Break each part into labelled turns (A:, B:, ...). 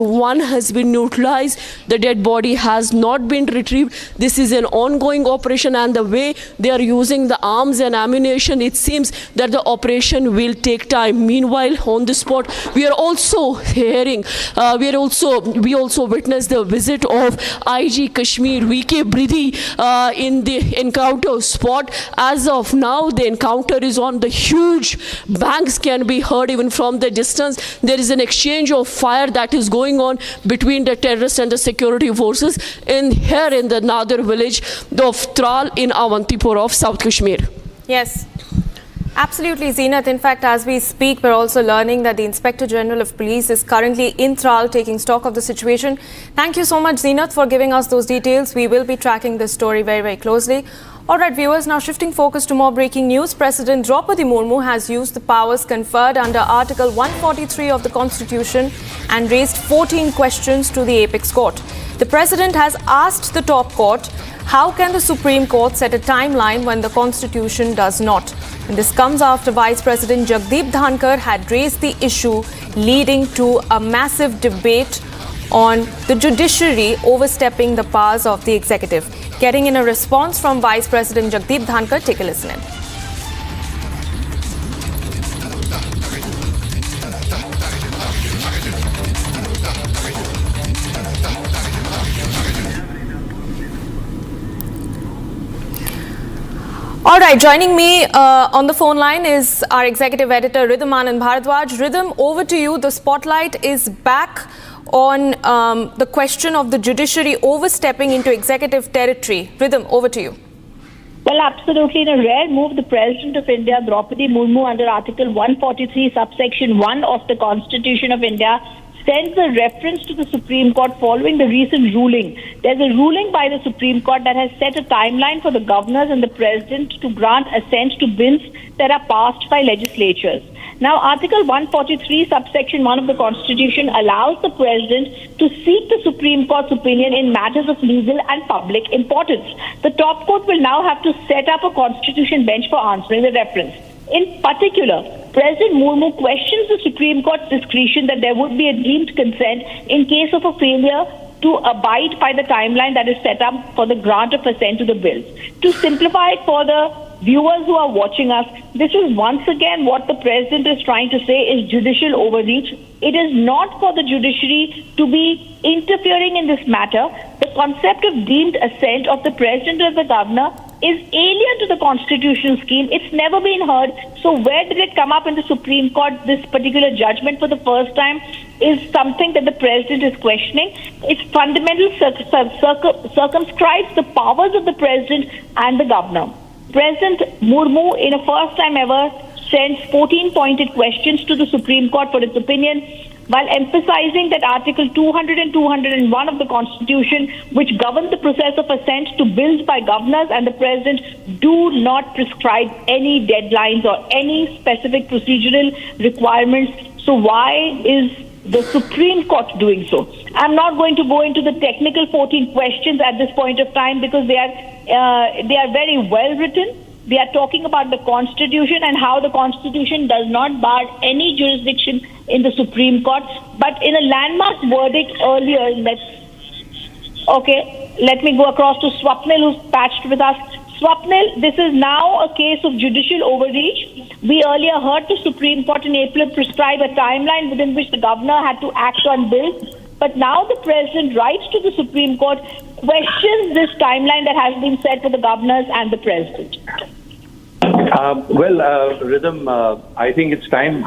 A: One has been neutralized. The dead body has not been retrieved. This is an ongoing operation, and the way they are using the arms and ammunition, it seems that the operation will take time. Meanwhile, on the spot, we are also hearing, we also witnessed the visit of IG Kashmir VK Bridhi in the encounter spot. As of now, the encounter is on. The huge bangs can be heard even from the distance. There is an exchange of fire that is going on between the terrorists and the security forces in the Nadar village of Tral in Avantipur of South Kashmir.
B: Yes, absolutely, Zeenat. In fact, as we speak, we're also learning that the Inspector General of Police is currently in Tral taking stock of the situation. Thank you so much, Zeenat, for giving us those details. We will be tracking this story very, very closely. All right, viewers, now shifting focus to more breaking news. President Draupadi Murmu has used the powers conferred under Article 143 of the Constitution and raised 14 questions to the Apex Court. The President has asked the top court, how can the Supreme Court set a timeline when the Constitution does not? And this comes after Vice President Jagdeep Dhankar had raised the issue, leading to a massive debate on the judiciary overstepping the powers of the executive. Getting in a response from Vice President Jagdeep Dhankar, take a listen in. All right, joining me on the phone line is our executive editor, Rhythm Anand Bharadwaj. Rhythm, over to you. The spotlight is back on the question of the judiciary overstepping into executive territory. Rhythm, over to you.
C: Well, absolutely. In a rare move, the President of India, Draupadi Murmu, under Article 143, subsection 1 of the Constitution of India, sends a reference to the Supreme Court following the recent ruling. There's a ruling by the Supreme Court that has set a timeline for the governors and the President to grant assent to bills that are passed by legislatures. Now, Article 143, subsection 1 of the Constitution allows the President to seek the Supreme Court's opinion in matters of legal and public importance. The top court will now have to set up a Constitution bench for answering the reference. In particular, President Murmu questions the Supreme Court's discretion that there would be a deemed consent in case of a failure to abide by the timeline that is set up for the grant of assent to the bills. To simplify it for the viewers who are watching us, this is once again what the President is trying to say is judicial overreach. It is not for the judiciary to be interfering in this matter. The concept of deemed assent of the President or the Governor is alien to the constitutional scheme. It's never been heard. So where did it come up in the Supreme Court? This particular judgment for the first time is something that the President is questioning. Its fundamental circumscribes the powers of the President and the Governor. President Murmu, in a first time ever, sends 14 pointed questions to the Supreme Court for its opinion, while emphasizing that Article 200 and 201 of the Constitution, which govern the process of assent to bills by governors and the President, do not prescribe any deadlines or any specific procedural requirements. So why is the Supreme Court doing so? I'm not going to go into the technical 14 questions at this point of time because they are very well written. They are talking about the Constitution and how the Constitution does not bar any jurisdiction in the Supreme Court. But in a landmark verdict earlier, let me go across to Swapnil, who's patched with us. Swapnil, this is now a case of judicial overreach. We earlier heard the Supreme Court in April prescribe a timeline within which the Governor had to act on bills. But now the President writes to the Supreme Court, questions this timeline that has been set for the governors and the President.
D: Rhythm, I think it's time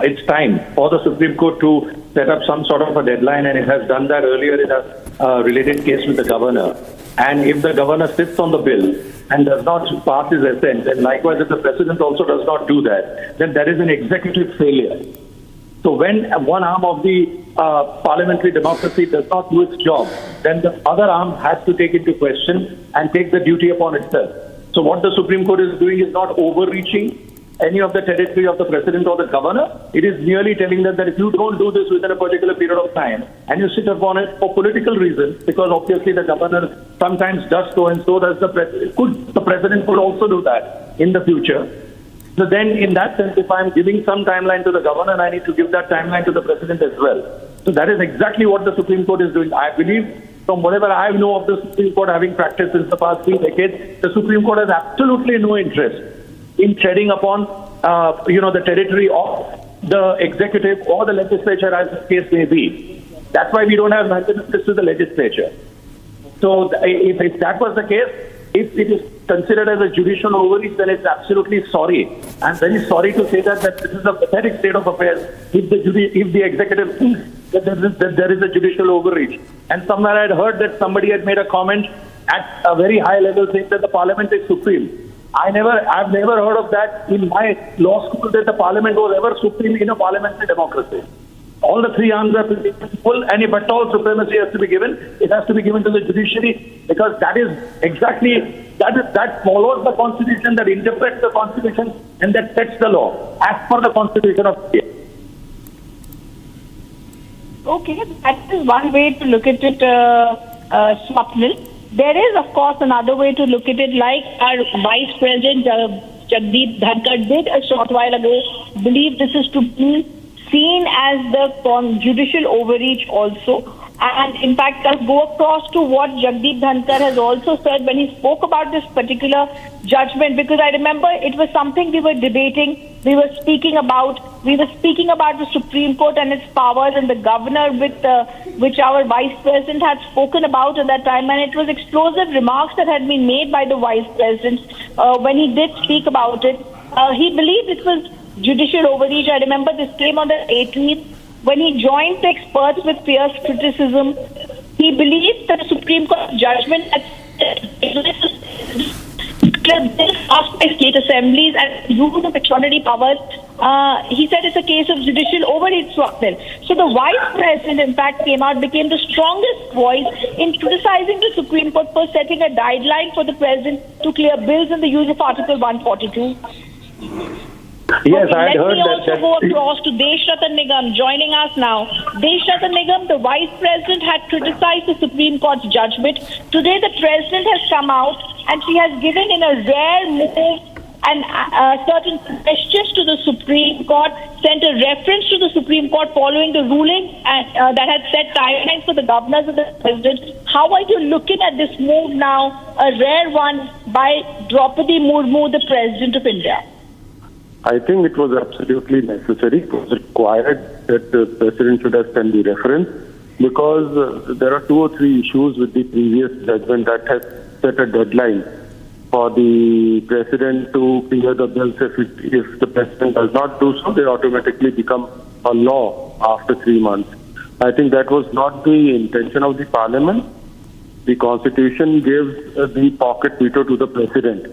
D: for the Supreme Court to set up some sort of a deadline, and it has done that earlier in a related case with the Governor. And if the Governor sits on the bill and does not pass his assent, and likewise if the President also does not do that, then there is an executive failure. So when one arm of the parliamentary democracy does not do its job, then the other arm has to take into question and take the duty upon itself. So what the Supreme Court is doing is not overreaching any of the territory of the President or the Governor. It is merely telling them that if you don't do this within a particular period of time and you sit upon it for political reasons, because obviously the Governor sometimes does so, and so does the President. The President could also do that in the future. So then in that sense, if I'm giving some timeline to the Governor, I need to give that timeline to the President as well. So that is exactly what the Supreme Court is doing. I believe, from whatever I know of the Supreme Court, having practiced since the past 3 decades, the Supreme Court has absolutely no interest in treading upon, the territory of the executive or the legislature, as the case may be. That's why we don't have access to the legislature. So if that was the case, if it is considered as a judicial overreach, then it's absolutely sorry. I'm very sorry to say that this is a pathetic state of affairs if the executive thinks that there is a judicial overreach. And somewhere I had heard that somebody had made a comment at a very high level saying that the parliament is supreme. I've never heard of that in my law school, that the parliament was ever supreme in a parliamentary democracy. All the 3 arms are equal, and if at all supremacy has to be given, it has to be given to the judiciary, because that follows the constitution, that interprets the constitution, and that sets the law as per the constitution of India.
C: Okay, that is one way to look at it, Swapnil. There is, of course, another way to look at it, like our Vice President Jagdeep Dhankhar did a short while ago believe this is to be seen as the judicial overreach also. And in fact, I'll go across to what Jagdeep Dhankhar has also said when he spoke about this particular judgment, because I remember it was something we were debating. We were speaking about the Supreme Court and its powers, and the governor, which our Vice President had spoken about at that time, and it was explosive remarks that had been made by the Vice President when he did speak about it. He believed it was judicial overreach. I remember this came on the 18th when he joined the experts with fierce criticism. He believed that the Supreme Court judgment passed by state assemblies and use of extraordinary powers. He said it's a case of judicial overreach, Swapnil. So the Vice President, in fact, became the strongest voice in criticizing the Supreme Court for setting a guideline for the President to clear bills in the use of Article 142.
D: Yes, I had heard
C: Let me also go across to Deshratan Nigam joining us now. Deshratan Nigam, the Vice President, had criticized the Supreme Court's judgment. Today, the President has come out and she has given, in a rare move, and certain questions to the Supreme Court, sent a reference to the Supreme Court following the ruling that had set timelines for the governors and the President. How are you looking at this move now, a rare one, by Draupadi Murmu, the President of India?
E: I think it was absolutely necessary. It was required that the President should have sent the reference, because there are 2 or 3 issues with the previous judgment that has set a deadline for the President to clear the bills. If the President does not do so, they automatically become a law after 3 months. I think that was not the intention of the Parliament. The Constitution gives the pocket veto to the President.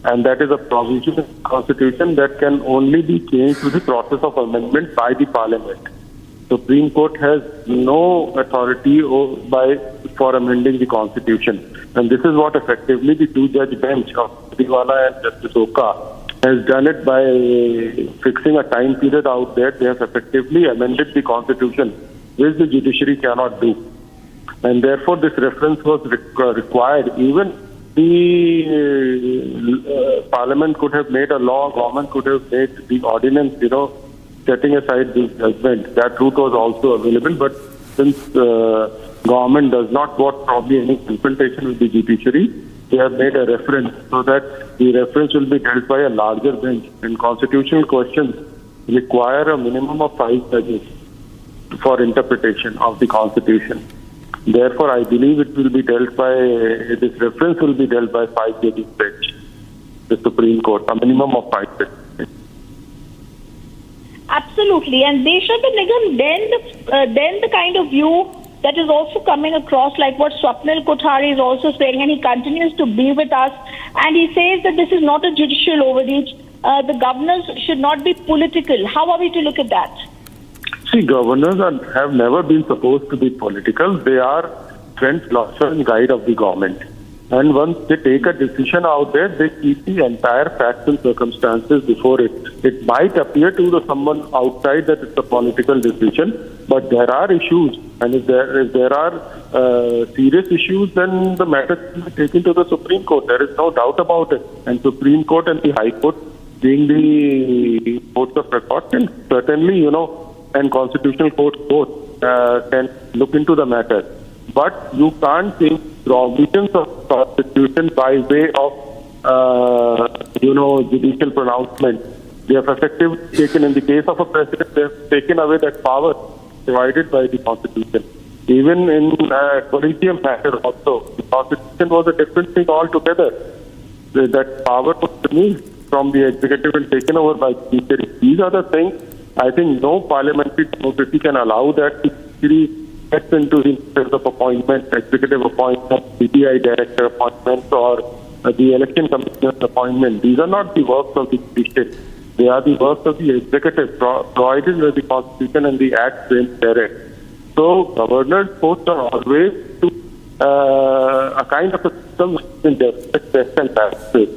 E: And that is a provision in the Constitution that can only be changed through the process of amendment by the Parliament. Supreme Court has no authority for amending the Constitution. And this is what effectively the 2-judge bench of Diwala and Justice Oka has done it by fixing a time period out there. They have effectively amended the Constitution, which the judiciary cannot do. And therefore this reference was required. Even the Parliament could have made a law, government could have made the ordinance, setting aside this judgment. That route was also available, but since government does not want probably any confrontation with the judiciary, they have made a reference so that the reference will be dealt by a larger bench. And constitutional questions require a minimum of 5 judges for interpretation of the Constitution. Therefore, I believe this reference will be dealt by 5 judges bench, the Supreme Court, a minimum of 5 judges.
C: Absolutely. And Deshratan Nigam, then the kind of view that is also coming across, like what Swapnil Kothari is also saying, and he continues to be with us, and he says that this is not a judicial overreach. The governors should not be political. How are we to look at that?
E: See, governors have never been supposed to be political. They are friend, philosopher, and guide of the government. And once they take a decision out there, they keep the entire facts and circumstances before it. It might appear to someone outside that it's a political decision, but there are issues. And if there are serious issues, then the matter can be taken to the Supreme Court. There is no doubt about it. And Supreme Court and the High Court, being the courts of record, can certainly, and Constitutional Court both can look into the matter. But you can't change provisions of Constitution by way of, judicial pronouncement. They have effectively taken, in the case of a president, they have taken away that power provided by the Constitution. Even in collegium matter also, the Constitution was a different thing altogether. That power was removed from the executive and taken over by the judiciary. These are the things I think no parliamentary democracy can allow that the judiciary gets into the process of appointment, executive appointment, CBI director appointments, or the election commissioner's appointment. These are not the works of the judiciary. They are the works of the executive, provided by the Constitution and the Act framed therein. So governors' posts are always to a kind of a system which is in best and practice.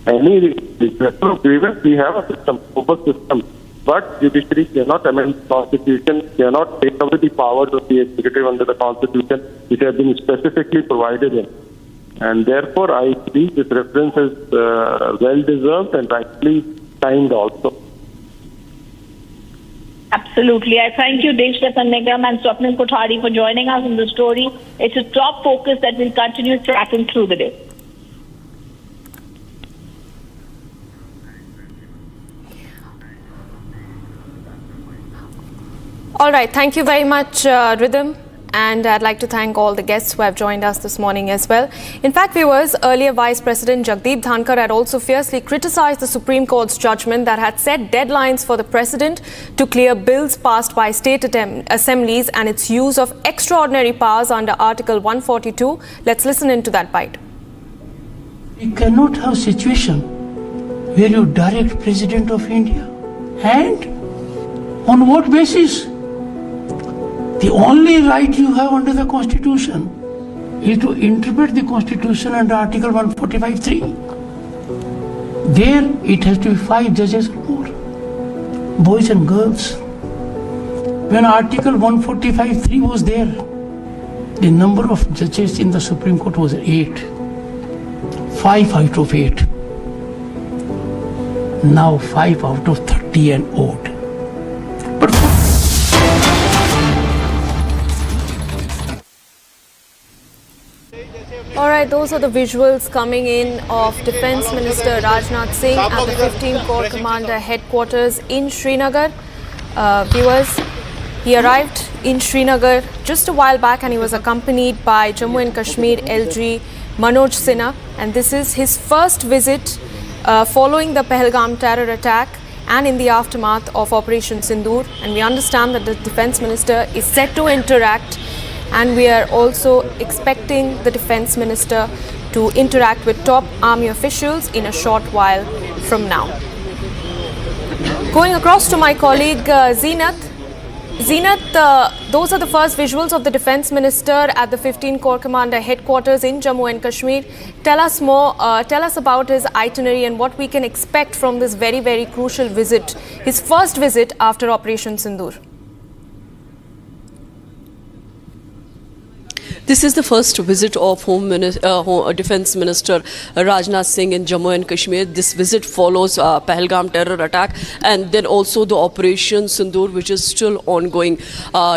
E: Any redressal of grievance, we have a system, robust system. But judiciary cannot amend the Constitution, cannot take away the powers of the executive under the Constitution, which have been specifically provided in. And therefore, I believe this reference is well-deserved and rightly timed also.
C: Absolutely. I thank you, Deshrathan Nigam and Swapnil Kothari, for joining us in the story. It's a top focus that will continue tracking through the day.
B: All right. Thank you very much, Rhythm. And I'd like to thank all the guests who have joined us this morning as well. In fact, viewers, earlier Vice President Jagdeep Dhankar had also fiercely criticized the Supreme Court's judgment that had set deadlines for the President to clear bills passed by state assemblies and its use of extraordinary powers under Article 142. Let's listen into that bite.
F: We cannot have a situation where you direct President of India. And on what basis? The only right you have under the Constitution is to interpret the Constitution under Article 145(3). There it has to be 5 judges or more, boys and girls. When Article 145(3) was there, the number of judges in the Supreme Court was 8. 5 out of 8. Now 5 out of 30 and odd. But
B: All right, those are the visuals coming in of Defence Minister Rajnath Singh at the 15th Corps Commander headquarters in Srinagar. Viewers, he arrived in Srinagar just a while back and he was accompanied by Jammu and Kashmir LG Manoj Sinha, and this is his first visit following the Pahalgam terror attack and in the aftermath of Operation Sindoor. And we understand that the Defence Minister is set to interact, and we are also expecting the Defence Minister to interact with top army officials in a short while from now. Going across to my colleague Zeenath. Zeenath, those are the first visuals of the Defence Minister at the 15th Corps Commander headquarters in Jammu and Kashmir. Tell us more, tell us about his itinerary and what we can expect from this very, very crucial visit, his first visit after Operation Sindoor.
A: This is the first visit of Defence Minister Rajnath Singh in Jammu and Kashmir. This visit follows Pahalgam terror attack and then also the Operation Sindoor, which is still ongoing.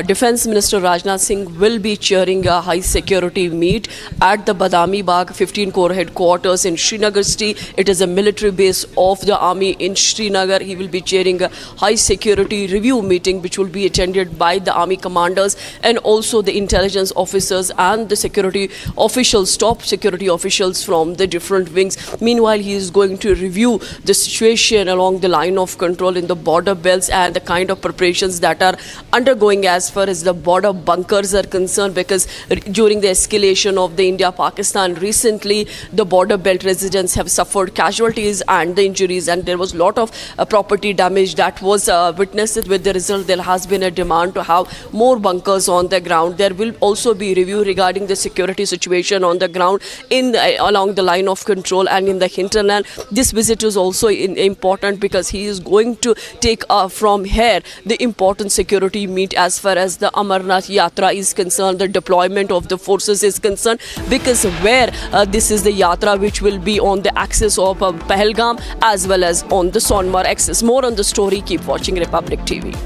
A: Defence Minister Rajnath Singh will be chairing a high security meet at the Badami Bagh 15 Corps headquarters in Srinagar city. It is a military base of the army in Srinagar. He will be chairing a high security review meeting which will be attended by the army commanders and also the intelligence officers and the security officials, top security officials from the different wings. Meanwhile, he is going to review the situation along the line of control in the border belts and the kind of preparations that are undergoing as far as the border bunkers are concerned, because during the escalation of the India-Pakistan recently, the border belt residents have suffered casualties and the injuries, and there was a lot of property damage that was witnessed. With the result, there has been a demand to have more bunkers on the ground. There will also be review regarding the security situation on the ground along the line of control and in the hinterland. This visit is also important because he is going to take from here the important security meet as far as the Amarnath Yatra is concerned, the deployment of the forces is concerned, because where this is the Yatra which will be on the axis of Pahalgam as well as on the Sonmar axis. More on the story, keep watching Republic TV.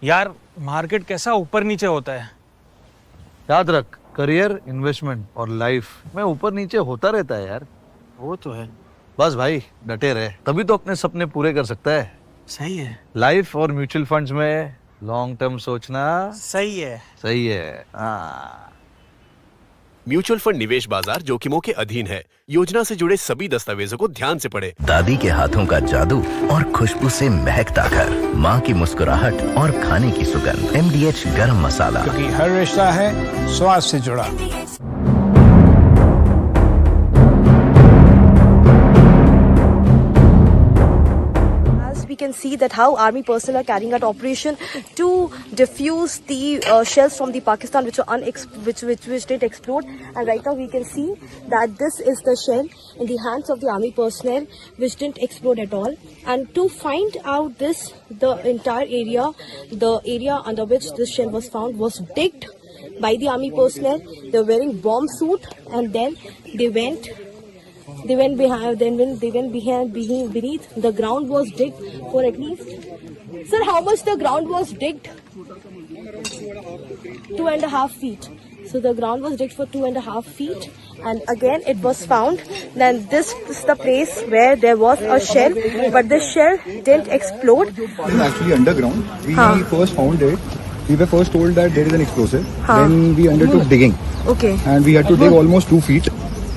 G: यार market कैसा ऊपर नीचे होता है।
H: याद रख, career, investment और life में ऊपर नीचे होता रहता है यार।
G: वो तो है।
H: बस भाई डटे रहे, तभी तो अपने सपने पूरे कर सकता है।
G: सही है।
H: लाइफ और म्यूचुअल फंड्स में लॉन्ग टर्म सोचना
G: सही है।
H: सही है। हाँ।
I: म्यूचुअल फंड निवेश बाजार जोखिमों के अधीन है। योजना से जुड़े सभी दस्तावेजों को ध्यान से पढ़ें।
J: दादी के हाथों का जादू और खुशबू से महकता घर, माँ की मुस्कुराहट और खाने की सुगंध। MDH गरम मसाला,
K: क्योंकि हर रिश्ता है स्वाद से जुड़ा।
L: We can see that how army personnel are carrying out operation to defuse the shells from the Pakistan which didn't explode, and right now we can see that this is the shell in the hands of the army personnel which didn't explode at all. And to find out this, the entire area, the area under which this shell was found was digged by the army personnel. They were wearing bomb suit, and then they went behind. Then when they went beneath, the ground was digged for at least. Sir, how much the ground was digged? 2.5 feet. So the ground was digged for 2.5 feet, and again it was found. Then this is the place where there was a shell, but the shell didn't explode.
M: It is actually underground. We first found it. We were first told that there is an explosive. Then we undertook digging.
L: Okay.
M: And we had to dig almost 2 feet.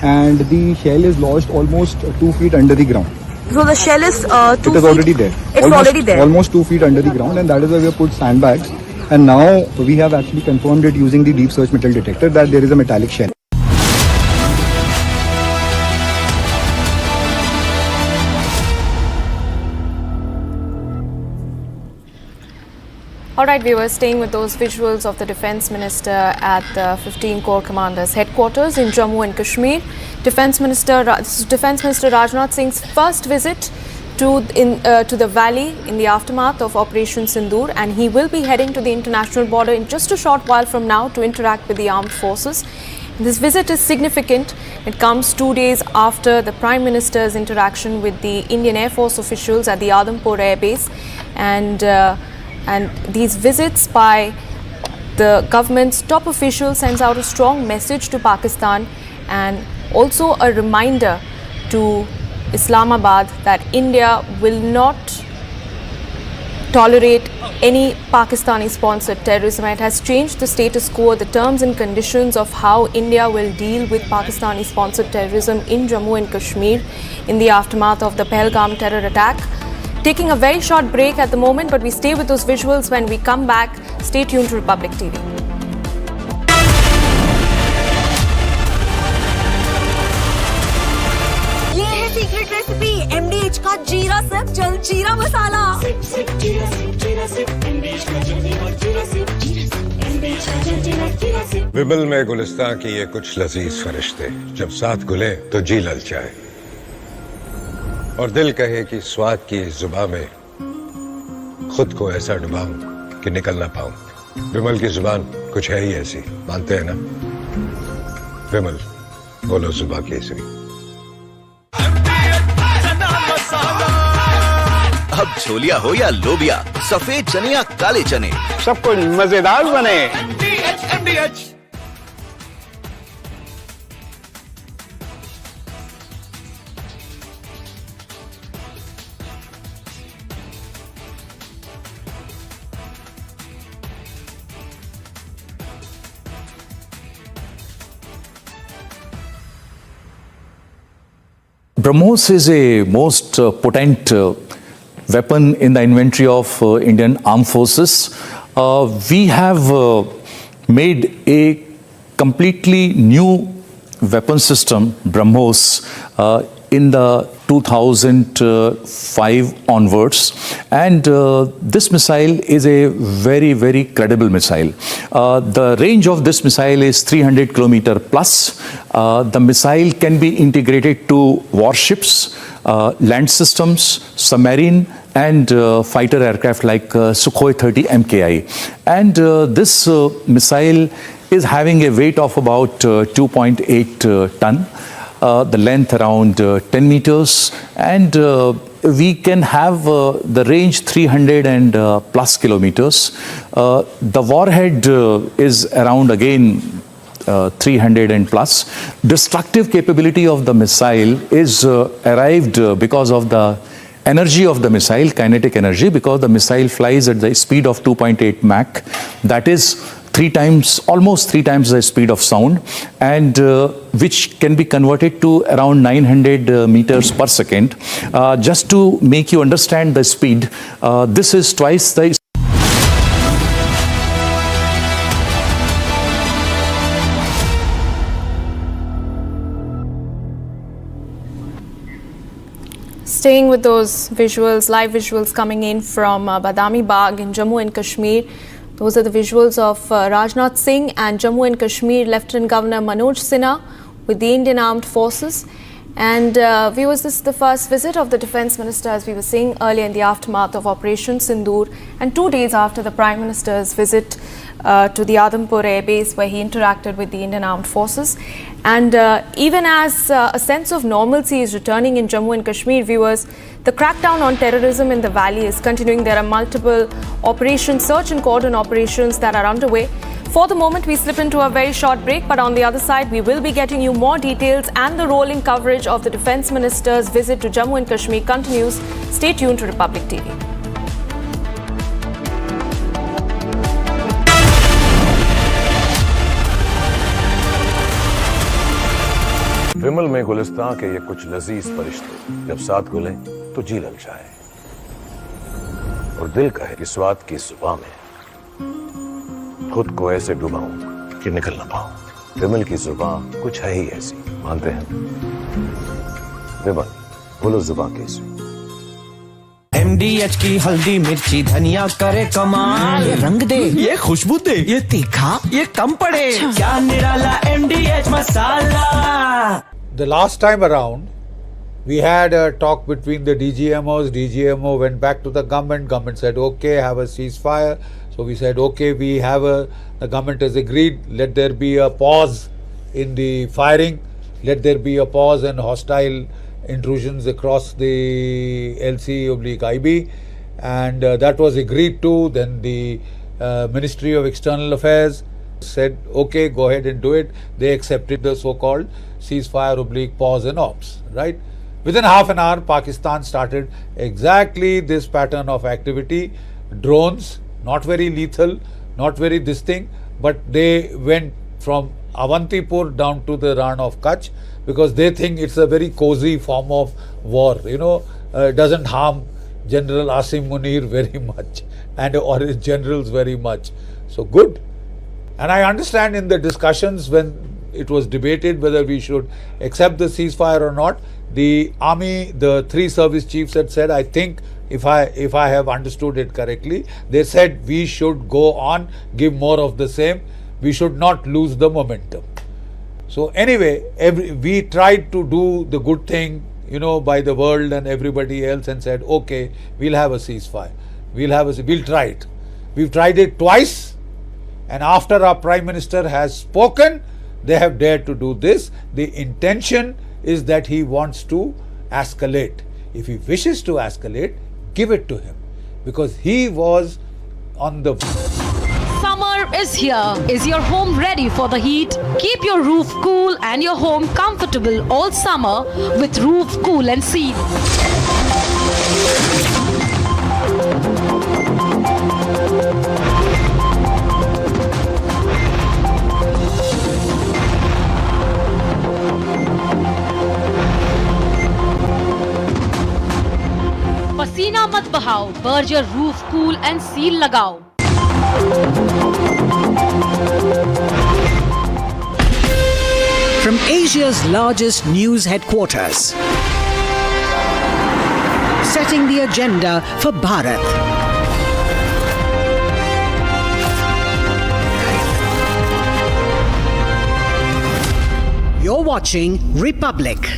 M: And the shell is lodged almost 2 feet under the ground.
L: So the shell is 2 feet.
M: It is already there.
L: It's already there.
M: Almost 2 feet under the ground, and that is why we have put sandbags. And now we have actually confirmed it using the deep search metal detector that there is a metallic shell.
B: Alright viewers, staying with those visuals of the Defence Minister at the 15 Corps Commanders headquarters in Jammu and Kashmir. Defence Minister Rajnath Singh's first visit to the valley in the aftermath of Operation Sindoor, and he will be heading to the international border in just a short while from now to interact with the armed forces. This visit is significant. It comes 2 days after the Prime Minister's interaction with the Indian Air Force officials at the Adampur Air Base, and these visits by the government's top officials sends out a strong message to Pakistan, and also a reminder to Islamabad that India will not tolerate any Pakistani-sponsored terrorism. It has changed the status quo, the terms and conditions of how India will deal with Pakistani-sponsored terrorism in Jammu and Kashmir in the aftermath of the Pahalgam terror attack. Taking a very short break at the moment, but we stay with those visuals when we come back. Stay tuned to Republic TV.
L: ये है secret recipe MDH का जीरा SIP जल जीरा मसाला।
K: विमल में गुलिस्तां की ये कुछ लजीज फरिश्ते जब साथ घुले तो जी ललचाए, और दिल कहे कि स्वाद की जुबान में खुद को ऐसा डुबाऊं कि निकल ना पाऊं। विमल की जुबान कुछ है ही ऐसी, मानते हैं ना? विमल, बोलो जुबान केसरी।
J: अब छोलिया हो या लोबिया, सफेद चने या काले चने,
K: सब कुछ मजेदार बने।
N: BrahMos is a most potent weapon in the inventory of Indian Armed Forces. We have made a completely new weapon system, BrahMos, in the 2005 onwards, and this missile is a very, very credible missile. The range of this missile is 300 kilometer plus. The missile can be integrated to warships, land systems, submarine, and fighter aircraft like Sukhoi 30 MKI. And this missile is having a weight of about 2.8 ton. The length around 10 meters, and we can have the range 300 and plus kilometers. The warhead is around again 300 and plus. Destructive capability of the missile is arrived because of the energy of the missile, kinetic energy, because the missile flies at the speed of 2.8 Mach. That is almost three times the speed of sound, and which can be converted to around 900 meters per second. Just to make you understand the speed, this is twice the
B: Staying with those visuals, live visuals coming in from Badami Bagh in Jammu and Kashmir. Those are the visuals of Rajnath Singh and Jammu and Kashmir Lieutenant Governor Manoj Sinha with the Indian Armed Forces. And viewers, this is the first visit of the Defence Minister, as we were saying earlier, in the aftermath of Operation Sindoor, and 2 days after the Prime Minister's visit to the Adampur Air Base, where he interacted with the Indian Armed Forces. And even as a sense of normalcy is returning in Jammu and Kashmir, viewers, the crackdown on terrorism in the valley is continuing. There are multiple operations, search and cordon operations that are underway. For the moment, we slip into a very short break, but on the other side, we will be getting you more details, and the rolling coverage of the Defence Minister's visit to Jammu and Kashmir continues. Stay tuned to Republic TV.
O: विमल में गुलिस्तां के ये कुछ लजीज फरिश्ते जब साथ घुले तो जी ललचाए और दिल कहे कि स्वाद की जुबान में खुद को ऐसे डुबाऊं कि निकल ना पाऊं। विमल की जुबान कुछ है ही ऐसी, मानते हैं? विमल, बोलो जुबान कैसी?
P: MDH की हल्दी मिर्ची धनिया करे कमाल, ये रंग दे, ये खुशबू दे, ये तीखा, ये कम पड़े, क्या निराला MDH masala.
Q: The last time around, we had a talk between the DGMOs. DGMO went back to the government. Government said, okay, have a ceasefire. So we said, okay, the government has agreed. Let there be a pause in the firing. Let there be a pause in hostile intrusions across the LC/IB. And that was agreed to. Then the Ministry of External Affairs said, okay, go ahead and do it. They accepted the so-called ceasefire/pause and ops, right? Within half an hour, Pakistan started exactly this pattern of activity. Drones, not very lethal, not very distinct, but they went from Avantipur down to the Ran of Kutch because they think it's a very cozy form of war. Doesn't harm General Asim Munir very much or his generals very much. So good. And I understand in the discussions when it was debated whether we should accept the ceasefire or not, the army, the 3 service chiefs had said, I think if I have understood it correctly, they said we should go on, give more of the same, we should not lose the momentum. So anyway, we tried to do the good thing, by the world and everybody else, and said, okay, we'll have a ceasefire. We'll try it. We've tried it twice. And after our Prime Minister has spoken, they have dared to do this. The intention is that he wants to escalate. If he wishes to escalate, give it to him. Because he was on the...
R: Summer is here. Is your home ready for the heat? Keep your roof cool and your home comfortable all summer with Roof Cool and Seal. पसीना मत बहाओ, Berger roof cool and seal लगाओ।
S: From Asia's largest news headquarters, setting the agenda for Bharat. You're watching Republic.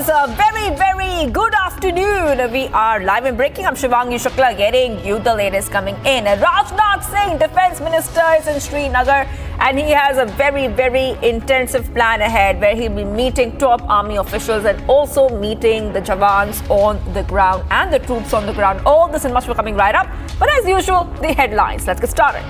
B: A very, very good afternoon.
T: where we are live and breaking. I'm Shivangi Shukla getting you the latest coming in. Rajnath Singh, Defence Minister, is in Srinagar and he has a very, very intensive plan ahead where he'll be meeting top army officials and also meeting the Jawans on the ground and the troops on the ground. All this and much more coming right up. But as usual, the headlines. Let's get started.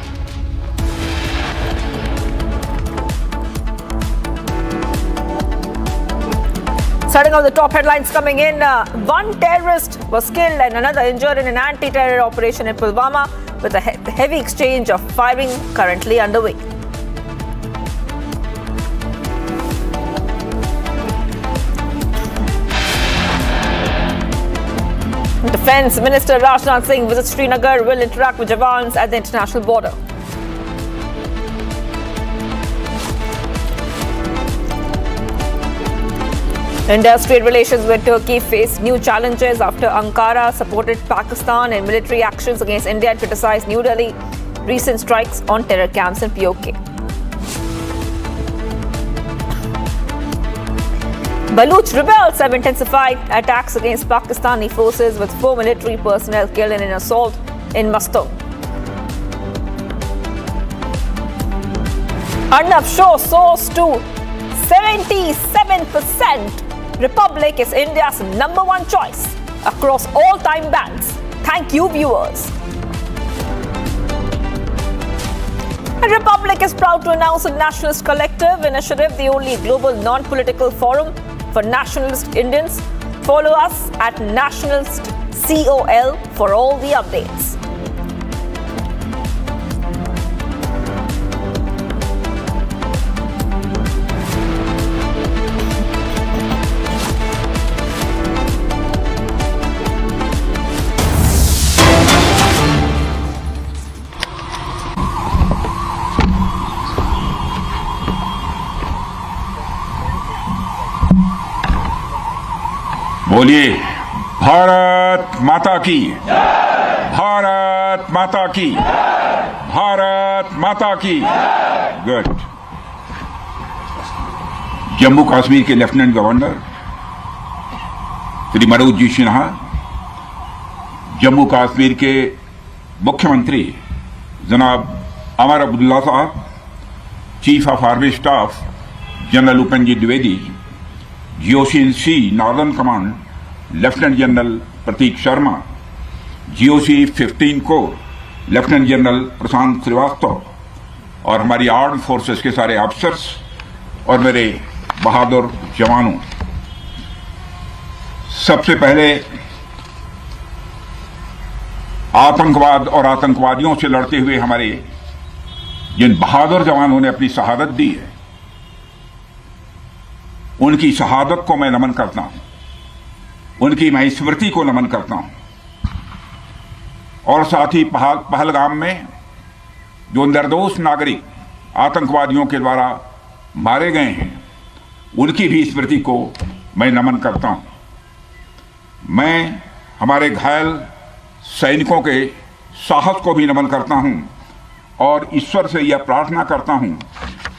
T: Starting off the top headlines coming in, one terrorist was killed and another injured in an anti-terror operation in Pulwama with a heavy exchange of firing currently underway. Defence Minister Rajnath Singh visits Srinagar, will interact with Jawans at the international border. India's trade relations with Turkey face new challenges after Ankara supported Pakistan in military actions against India and criticized New Delhi recent strikes on terror camps in POK. Baluch rebels have intensified attacks against Pakistani forces with 4 military personnel killed in an assault in Mastong. Arnab soars to 77%. Republic is India's #1 choice across all time bands. Thank you, viewers. And Republic is proud to announce a Nationalist Collective initiative, the only global non-political forum for nationalist Indians. Follow us at Nationalist COL for all the updates.
U: बोलिए भारत माता की, भारत माता की, भारत माता की। Good. Jammu Kashmir के lieutenant governor Shri Manoj ji Sinha, Jammu Kashmir के मुख्यमंत्री जनाब अमर अब्दुल्ला साहब, chief of army staff general Upendra ji Dwivedi, GOC northern command lieutenant general Prateek Sharma, GOC 15 corps lieutenant general Prashant Srivastava और हमारी आर्म फोर्सेस के सारे अफसर्स और मेरे बहादुर जवानों, सबसे पहले आतंकवाद और आतंकवादियों से लड़ते हुए हमारे जिन बहादुर जवानों ने अपनी शहादत दी है, उनकी शहादत को मैं नमन करता हूं, उनकी मैं स्मृति को नमन करता हूं। और साथ ही पहलगाम में जो निर्दोष नागरिक आतंकवादियों के द्वारा मारे गए हैं, उनकी भी स्मृति को मैं नमन करता हूं। मैं हमारे घायल सैनिकों के साहस को भी नमन करता हूं और ईश्वर से यह प्रार्थना करता हूं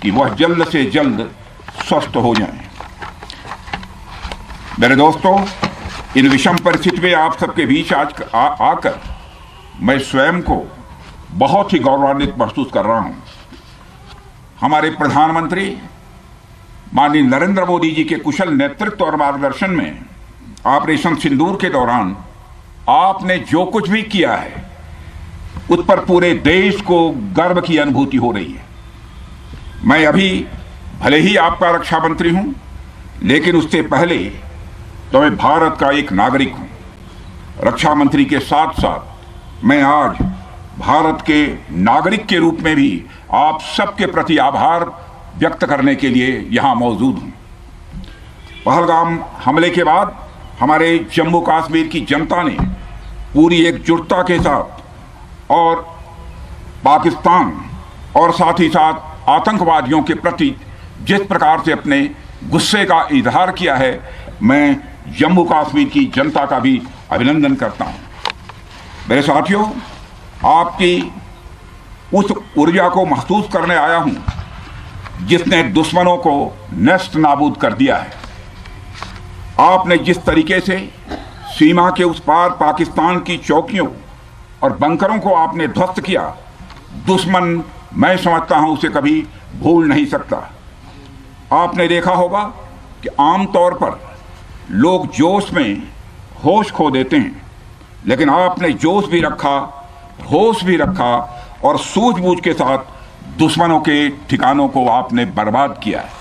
U: कि वह जल्द से जल्द स्वस्थ हो जाएं। मेरे दोस्तों, इन विषम परिस्थिति में आप सबके बीच आज आकर मैं स्वयं को बहुत ही गौरवान्वित महसूस कर रहा हूं। हमारे प्रधानमंत्री माननीय नरेंद्र मोदी जी के कुशल नेतृत्व और मार्गदर्शन में ऑपरेशन सिंदूर के दौरान आपने जो कुछ भी किया है, उस पर पूरे देश को गर्व की अनुभूति हो रही है। मैं अभी भले ही आपका रक्षा मंत्री हूं, लेकिन उससे पहले तो मैं भारत का एक नागरिक हूं। रक्षा मंत्री के साथ साथ मैं आज भारत के नागरिक के रूप में भी आप सबके प्रति आभार व्यक्त करने के लिए यहां मौजूद हूं। पहलगाम हमले के बाद हमारे जम्मू कश्मीर की जनता ने पूरी एकजुटता के साथ और पाकिस्तान और साथ ही साथ आतंकवादियों के प्रति जिस प्रकार से अपने गुस्से का इजहार किया है, मैं जम्मू कश्मीर की जनता का भी अभिनंदन करता हूं। मेरे साथियों, आपकी उस ऊर्जा को महसूस करने आया हूं जिसने दुश्मनों को नष्ट नाबूद कर दिया है। आपने जिस तरीके से सीमा के उस पार पाकिस्तान की चौकियों और बंकरों को आपने ध्वस्त किया। दुश्मन, मैं समझता हूं, उसे कभी भूल नहीं सकता। आपने देखा होगा कि आमतौर पर लोग जोश में होश खो देते हैं, लेकिन आपने जोश भी रखा, होश भी रखा और सूझबूझ के साथ दुश्मनों के ठिकानों को आपने बर्बाद किया है।